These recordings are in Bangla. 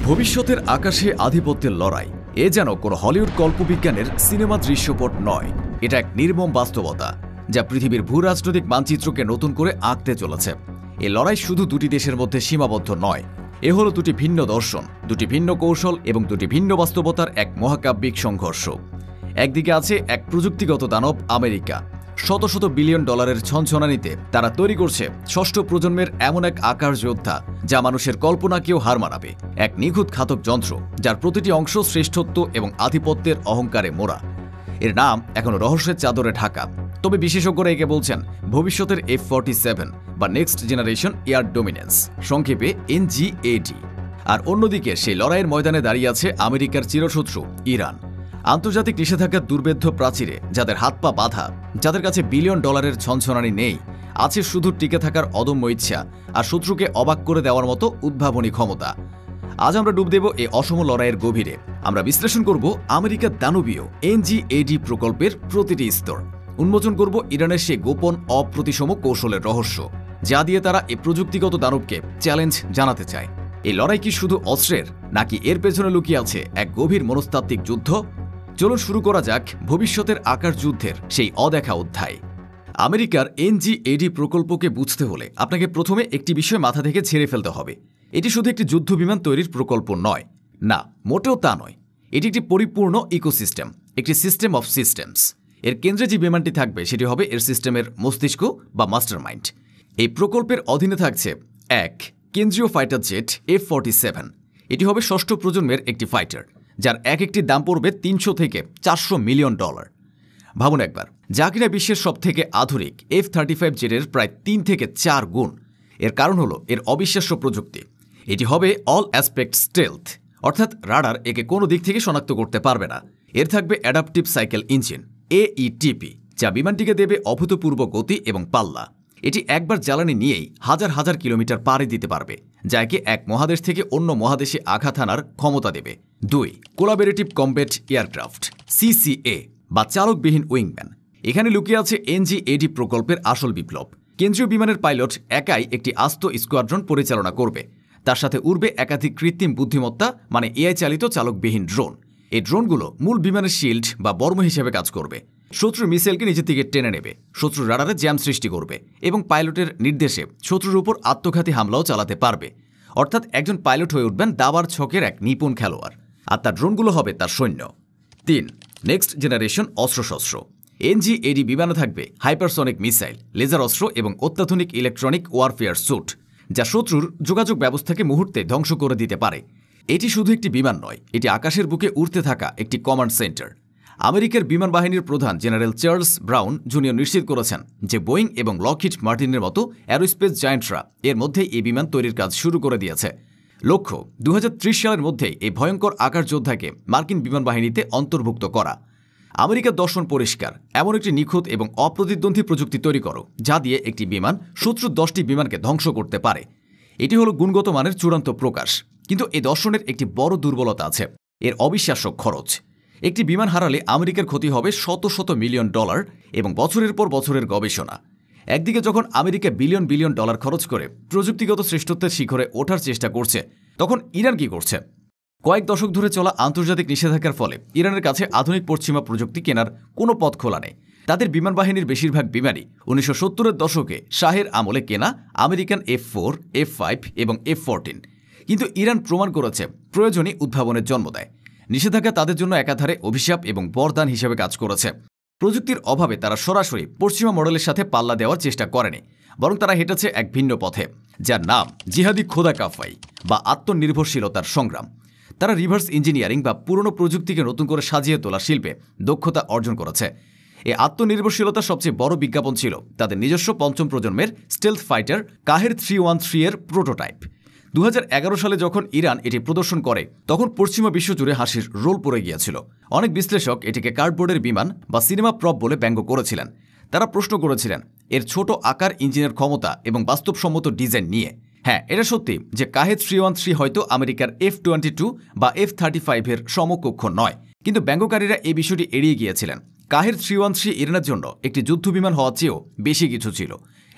ভবিষ্যতের আকাশে আধিপত্যের লড়াই এ যেন কোনো হলিউড কল্পবিজ্ঞানের সিনেমা দৃশ্যপট নয়। এটা এক নির্মম বাস্তবতা যা পৃথিবীর ভূরাজনৈতিক মানচিত্রকে নতুন করে আঁকতে চলেছে। এই লড়াই শুধু দুটি দেশের মধ্যে সীমাবদ্ধ নয়, এ হলো দুটি ভিন্ন দর্শন, দুটি ভিন্ন কৌশল এবং দুটি ভিন্ন বাস্তবতার এক মহাকাব্যিক সংঘর্ষ। একদিকে আছে এক প্রযুক্তিগত দানব আমেরিকা। শত শত বিলিয়ন ডলারের ছনছনানিতে তারা তৈরি করছে ষষ্ঠ প্রজন্মের এমন এক আকার যোদ্ধা যা মানুষের কল্পনাকেও হার মানাবে। এক নিখুঁত ঘাতক যন্ত্র যার প্রতিটি অংশ শ্রেষ্ঠত্ব এবং আধিপত্যের অহংকারে মোড়া। এর নাম এখনো রহস্যের চাদরে ঢাকা, তবে বিশেষজ্ঞরা একে বলছেন ভবিষ্যতের F-47 বা নেক্সট জেনারেশন এয়ার ডোমিনেন্স, সংক্ষেপে NGAD। আর অন্যদিকে সেই লড়াইয়ের ময়দানে দাঁড়িয়ে আছে আমেরিকার চিরশত্রু ইরান। আন্তর্জাতিক নিষেধাজ্ঞার দুর্ভেদ্য প্রাচীরে যাদের হাত পা বাঁধা, যাদের কাছে বিলিয়ন ডলারের ছনছনানি নেই, আছে শুধু টিকে থাকার অদম্য ইচ্ছা আর শত্রুকে অবাক করে দেওয়ার মতো উদ্ভাবনী ক্ষমতা। আজ আমরা ডুব দেব এই অসম লড়াইয়ের গভীরে। আমরা বিশ্লেষণ করব আমেরিকার দানবীয় NGAD প্রকল্পের প্রতিটি স্তর, উন্মোচন করব ইরানের সেই গোপন অপ্রতিসম কৌশলের রহস্য যা দিয়ে তারা এই প্রযুক্তিগত দানবকে চ্যালেঞ্জ জানাতে চায়। এই লড়াই কি শুধু অস্ত্রের, নাকি এর পেছনে লুকিয়ে আছে এক গভীর মনস্তাত্ত্বিক যুদ্ধ? চলুন শুরু করা যাক ভবিষ্যতের আকার যুদ্ধের সেই অদেখা অধ্যায়। আমেরিকার NGAD প্রকল্পকে বুঝতে হলে আপনাকে প্রথমে একটি বিষয় মাথা থেকে ছেড়ে ফেলতে হবে। এটি শুধু একটি যুদ্ধ বিমান তৈরির প্রকল্প নয়, না, মোটেও তা নয়। এটি একটি পরিপূর্ণ ইকোসিস্টেম, একটি সিস্টেম অফ সিস্টেমস। এর কেন্দ্রে যে বিমানটি থাকবে সেটি হবে এর সিস্টেমের মস্তিষ্ক বা মাস্টারমাইন্ড। এই প্রকল্পের অধীনে থাকছে এক, কেন্দ্রীয় ফাইটার জেট F-47। এটি হবে ষষ্ঠ প্রজন্মের একটি ফাইটার যার এক একটি দাম পড়বে 300 থেকে 400 মিলিয়ন ডলার। ভাবুন একবার, যা কিনা বিশ্বের সবথেকে আধুনিক F-35 জেটের প্রায় 3 থেকে 4 গুণ। এর কারণ হলো এর অবিশ্বাস্য প্রযুক্তি। এটি হবে অল অ্যাসপেক্ট স্টেলথ, অর্থাৎ রাডার একে কোনো দিক থেকে শনাক্ত করতে পারবে না। এর থাকবে অ্যাডাপটিভ সাইকেল ইঞ্জিন AETP, যা বিমানটিকে দেবে অভূতপূর্ব গতি এবং পাল্লা। এটি একবার জ্বালানি নিয়েই হাজার হাজার কিলোমিটার পাড়ি দিতে পারবে, যা একে এক মহাদেশ থেকে অন্য মহাদেশে আঘাত হানার ক্ষমতা দেবে। 2, কোলাবোরেটিভ কমব্যাট এয়ারক্রাফট CCA বা চালকবিহীন উইংম্যান। এখানে লুকিয়ে আছে NGAD প্রকল্পের আসল বিপ্লব। কেন্দ্রীয় বিমানের পাইলট একাই একটি আস্ত স্কোয়াড্রন পরিচালনা করবে। তার সাথে উড়বে একাধিক কৃত্রিম বুদ্ধিমত্তা মানে AI চালিত চালকবিহীন ড্রোন। এই ড্রোনগুলো মূল বিমানের শিল্ড বা বর্ম হিসেবে কাজ করবে। শত্রুর মিসাইলকে নিজের দিকে টেনে নেবে, শত্রুর রাডারে জ্যাম সৃষ্টি করবে এবং পাইলটের নির্দেশে শত্রুর উপর আত্মঘাতী হামলাও চালাতে পারবে। অর্থাৎ একজন পাইলট হয়ে উঠবেন দাবার ছকের এক নিপুণ খেলোয়াড়, আর তার ড্রোনগুলো হবে তার সৈন্য। 3, নেক্সট জেনারেশন অস্ত্রশস্ত্র। NGAD বিমানে থাকবে হাইপারসনিক মিসাইল, লেজার অস্ত্র এবং অত্যাধুনিক ইলেকট্রনিক ওয়ারফেয়ার স্যুট, যা শত্রুর যোগাযোগ ব্যবস্থাকে মুহূর্তে ধ্বংস করে দিতে পারে। এটি শুধু একটি বিমান নয়, এটি আকাশের বুকে উড়তে থাকা একটি কমান্ড সেন্টার। আমেরিকার বিমান বাহিনীর প্রধান জেনারেল চার্লস ব্রাউন জুনিয়র নিশ্চিত করেছেন যে বোয়িং এবং লকহিড মার্টিনের মতো অ্যারোস্পেস জায়ান্টরা এর মধ্যেই এই বিমান তৈরির কাজ শুরু করে দিয়েছে। লক্ষ্য 2030 সালের মধ্যেই এই ভয়ঙ্কর আকার যোদ্ধাকে মার্কিন বিমান বাহিনীতে অন্তর্ভুক্ত করা। আমেরিকার দর্শন পরিষ্কার, এমন একটি নিখুঁত এবং অপ্রতিদ্বন্দ্বী প্রযুক্তি তৈরি করো যা দিয়ে একটি বিমান শত্রুর 10টি বিমানকে ধ্বংস করতে পারে। এটি হলো গুণগত মানের চূড়ান্ত প্রকাশ। কিন্তু এই দর্শনের একটি বড় দুর্বলতা আছে, এর অবিশ্বাস্য খরচ। একটি বিমান হারালে আমেরিকার ক্ষতি হবে শত শত মিলিয়ন ডলার এবং বছরের পর বছরের গবেষণা। একদিকে যখন আমেরিকা বিলিয়ন বিলিয়ন ডলার খরচ করে প্রযুক্তিগত শ্রেষ্ঠত্বের শিখরে ওঠার চেষ্টা করছে, তখন ইরান কি করছে? কয়েক দশক ধরে চলা আন্তর্জাতিক নিষেধাজ্ঞার ফলে ইরানের কাছে আধুনিক পশ্চিমা প্রযুক্তি কেনার কোনো পথ খোলা নেই। তাদের বিমান বাহিনীর বেশিরভাগ বিমানই 1970-এর দশকে শাহের আমলে কেনা আমেরিকান F-4, F-5 এবং F-14। কিন্তু ইরান প্রমাণ করেছে প্রয়োজনই উদ্ভাবনের জন্ম দেয়। নিষেধাজ্ঞা তাদের জন্য একাধারে অভিশাপ এবং বরদান হিসেবে কাজ করেছে। প্রযুক্তির অভাবে তারা সরাসরি পশ্চিমা মডেলের সাথে পাল্লা দেওয়ার চেষ্টা করেনি, বরং তারা হেঁটেছে এক ভিন্ন পথে, যার নাম জিহাদি খোদা কাফাই বা আত্মনির্ভরশীলতার সংগ্রাম। তারা রিভার্স ইঞ্জিনিয়ারিং বা পুরনো প্রযুক্তিকে নতুন করে সাজিয়ে তোলা শিল্পে দক্ষতা অর্জন করেছে। এই আত্মনির্ভরশীলতার সবচেয়ে বড় বিজ্ঞাপন ছিল তাদের নিজস্ব পঞ্চম প্রজন্মের স্টেলথ ফাইটার কাহের 313 এর প্রোটোটাইপ। 2011 সালে যখন ইরান এটি প্রদর্শন করে, তখন পশ্চিমা বিশ্ব জুড়ে হাসির রোল পড়ে গিয়েছিল। অনেক বিশ্লেষক এটিকে কার্ডবোর্ডের বিমান বা সিনেমা প্রপ বলে ব্যঙ্গ করেছিলেন। তারা প্রশ্ন করেছিলেন এর ছোট আকার, ইঞ্জিনের ক্ষমতা এবং বাস্তবসম্মত ডিজাইন নিয়ে। হ্যাঁ, এটা সত্যি যে কাহেদ 313 হয়তো আমেরিকার F-22 বা F-35 এর সমকক্ষ নয়, কিন্তু ব্যঙ্গকারীরা এই বিষয়টি এড়িয়ে গিয়েছিলেন। কাহের 313 ইরানের জন্য একটি যুদ্ধবিমান হওয়ার চেয়েও বেশি কিছু ছিল।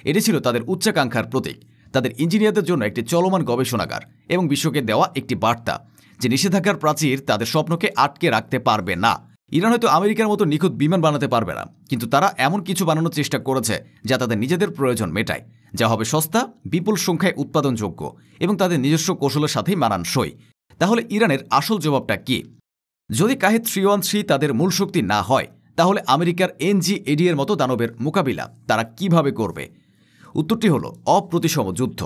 এটি ছিল তাদের উচ্চাকাঙ্ক্ষার প্রতীক, তাদের ইঞ্জিনিয়ারদের জন্য একটি চলমান গবেষণাগার এবং বিশ্বকে দেওয়া একটি বার্তা যে নিষেধাজ্ঞার প্রাচীর তাদের স্বপ্নকে আটকে রাখতে পারবে না। ইরান হয়তো আমেরিকার মতো নিখুঁত বিমান বানাতে পারবে না, কিন্তু তারা এমন কিছু বানানোর চেষ্টা করেছে যা তাদের নিজেদের প্রয়োজন মেটায়, যা হবে সস্তা, বিপুল সংখ্যায় উৎপাদনযোগ্য এবং তাদের নিজস্ব কৌশলের সাথেই মানানসই। তাহলে ইরানের আসল জবাবটা কি? যদি কাহেদ 313 তাদের মূল শক্তি না হয়, তাহলে আমেরিকার NGAD এর মতো দানবের মোকাবিলা তারা কিভাবে করবে? উত্তরটি হলো অপ্রতিসম যুদ্ধ।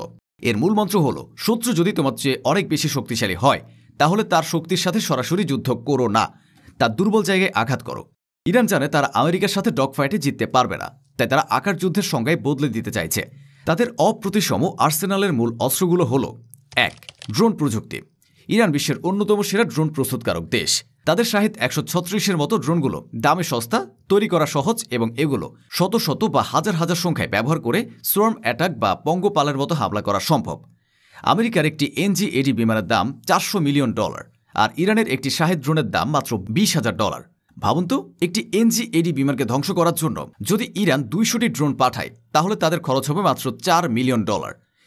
এর মূল মন্ত্র হলো, শত্রু যদি তোমার চেয়ে অনেক বেশি শক্তিশালী হয়, তাহলে তার শক্তির সাথে সরাসরি যুদ্ধ করো না, তার দুর্বল জায়গায় আঘাত করো। ইরান জানে তারা আমেরিকার সাথে ডগ ফাইটে জিততে পারবে না, তাই তারা আকার যুদ্ধের সংজ্ঞায় বদলে দিতে চাইছে। তাদের অপ্রতিসম আর্সেনালের মূল অস্ত্রগুলো হল: 1. ড্রোন প্রযুক্তি। ইরান বিশ্বের অন্যতম সেরা ড্রোন প্রস্তুতকারক দেশ। তাদের শাহিদ 136-এর মতো ড্রোনগুলো দামে সস্তা, তৈরি করা সহজ এবং এগুলো শত শত বা হাজার হাজার সংখ্যায় ব্যবহার করে সোয়ার্ম অ্যাটাক বা পঙ্গপালের মতো হামলা করা সম্ভব। আমেরিকার একটি NGAD বিমানের দাম $400 মিলিয়ন, আর ইরানের একটি শাহেদ ড্রোনের দাম মাত্র $20,000। ভাবুন তো, একটি NGAD বিমানকে ধ্বংস করার জন্য যদি ইরান 200টি ড্রোন পাঠায়, তাহলে তাদের খরচ হবে মাত্র $4 মিলিয়ন।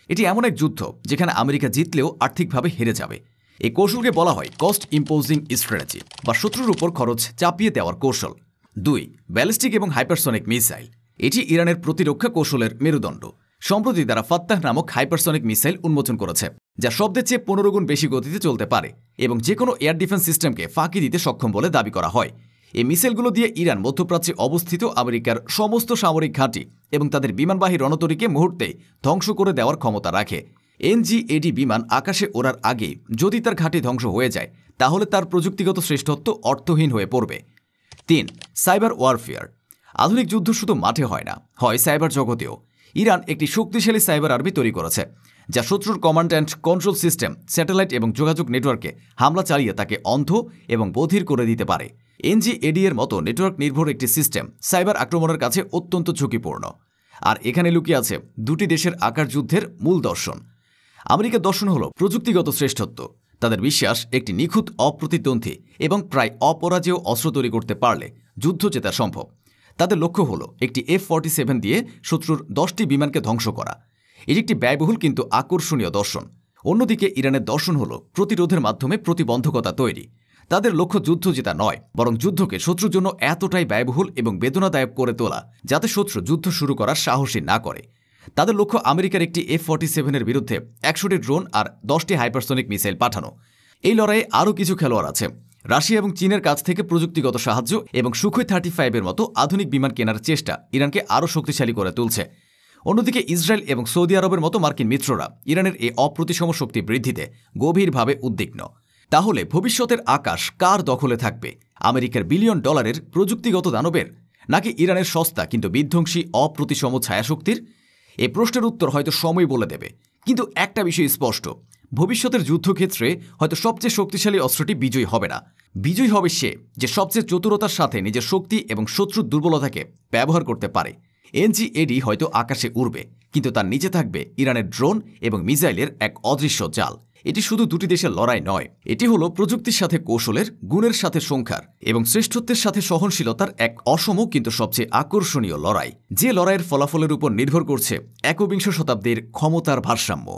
এটি এমন এক যুদ্ধ যেখানে আমেরিকা জিতলেও আর্থিকভাবে হেরে যাবে। এই কৌশলকে বলা হয় কস্ট ইম্পোজিং স্ট্র্যাটেজি বা শত্রুর উপর খরচ চাপিয়ে দেওয়ার কৌশল। 2. ব্যালিস্টিক এবং হাইপারসনিক মিসাইল। এটি ইরানের প্রতিরক্ষা কৌশলের মেরুদণ্ড। সম্প্রতি তারা ফাত্তাহ নামক হাইপারসনিক মিসাইল উন্মোচন করেছে, যা শব্দের চেয়ে 15 গুণ বেশি গতিতে চলতে পারে এবং যে কোনো এয়ার ডিফেন্স সিস্টেমকে ফাঁকি দিতে সক্ষম বলে দাবি করা হয়। এই মিসাইলগুলো দিয়ে ইরান মধ্যপ্রাচ্যে অবস্থিত আমেরিকার সমস্ত সামরিক ঘাঁটি এবং তাদের বিমানবাহী রণতরীকে মুহূর্তে ধ্বংস করে দেওয়ার ক্ষমতা রাখে। NGAD বিমান আকাশে ওড়ার আগে যদি তার ঘাঁটি ধ্বংস হয়ে যায়, তাহলে তার প্রযুক্তিগত শ্রেষ্ঠত্ব অর্থহীন হয়ে পড়বে। 3. Cyber warfare. আধুনিক যুদ্ধ শুধু মাঠে হয় না, হয় সাইবার জগতেও। ইরান একটি শক্তিশালী সাইবার আর্মি তৈরি করেছে, যা শত্রুর command and control system, satellite এবং যোগাযোগ নেটওয়ার্কে হামলা চালিয়ে তাকে অন্ধ এবং বধির করে দিতে পারে। NGAD এর মতো নেটওয়ার্ক নির্ভর একটি সিস্টেম সাইবার আক্রমণের কাছে অত্যন্ত ঝুঁকিপূর্ণ। আর এখানে লুকিয়ে আছে দুটি দেশের আকার যুদ্ধের মূল দর্শন। আমেরিকার দর্শন হল প্রযুক্তিগত শ্রেষ্ঠত্ব। তাদের বিশ্বাস, একটি নিখুঁত, অপ্রতিদ্বন্দ্বী এবং প্রায় অপরাজেয় অস্ত্র তৈরি করতে পারলে যুদ্ধ জেতা সম্ভব। তাদের লক্ষ্য হল একটি F-47 দিয়ে শত্রুর 10টি বিমানকে ধ্বংস করা। এটি একটি ব্যয়বহুল কিন্তু আকর্ষণীয় দর্শন। অন্যদিকে ইরানের দর্শন হল প্রতিরোধের মাধ্যমে প্রতিবন্ধকতা তৈরি। তাদের লক্ষ্য যুদ্ধ জেতা নয়, বরং যুদ্ধকে শত্রুর জন্য এতটাই ব্যয়বহুল এবং বেদনাদায়ক করে তোলা যাতে শত্রু যুদ্ধ শুরু করার সাহসী না করে। তাদের লক্ষ্য আমেরিকার একটি F-47-এর বিরুদ্ধে 100টি ড্রোন আর 10টি হাইপারসনিক মিসাইল পাঠানো। এই লড়াইয়ে আরও কিছু খেলোয়াড় আছে। রাশিয়া এবং চীনের কাছ থেকে প্রযুক্তিগত সাহায্য এবং সুখোই 35-এর মতো আধুনিক বিমান কেনার চেষ্টা ইরানকে আরও শক্তিশালী করে তুলছে। অন্যদিকে ইসরায়েল এবং সৌদি আরবের মতো মার্কিন মিত্ররা ইরানের এই অপ্রতিসম শক্তি বৃদ্ধিতে গভীরভাবে উদ্বিগ্ন। তাহলে ভবিষ্যতের আকাশ কার দখলে থাকবে? আমেরিকার $বিলিয়ন প্রযুক্তিগত দানবের, নাকি ইরানের সস্তা কিন্তু বিধ্বংসী অপ্রতিসম ছায়াশক্তির? এই প্রশ্নের উত্তর হয়তো সময় বলে দেবে, কিন্তু একটা বিষয় স্পষ্ট: ভবিষ্যতের যুদ্ধক্ষেত্রে হয়তো সবচেয়ে শক্তিশালী অস্ত্রটি বিজয়ী হবে না। বিজয়ী হবে সে যে সবচেয়ে চতুরতার সাথে নিজের শক্তি এবং শত্রুর দুর্বলতাকে ব্যবহার করতে পারে। NGAD হয়তো আকাশে উড়বে, কিন্তু তার নিচে থাকবে ইরানের ড্রোন এবং মিসাইলের এক অদৃশ্য জাল। এটি শুধু দুটি দেশের লড়াই নয়, এটি হলো প্রযুক্তির সাথে কৌশলের, গুণের সাথে সংখ্যার এবং শ্রেষ্ঠত্বের সাথে সহনশীলতার এক অসম কিন্তু সবচেয়ে আকর্ষণীয় লড়াই, যে লড়াইয়ের ফলাফলের উপর নির্ভর করছে একবিংশ শতাব্দীর ক্ষমতার ভারসাম্য।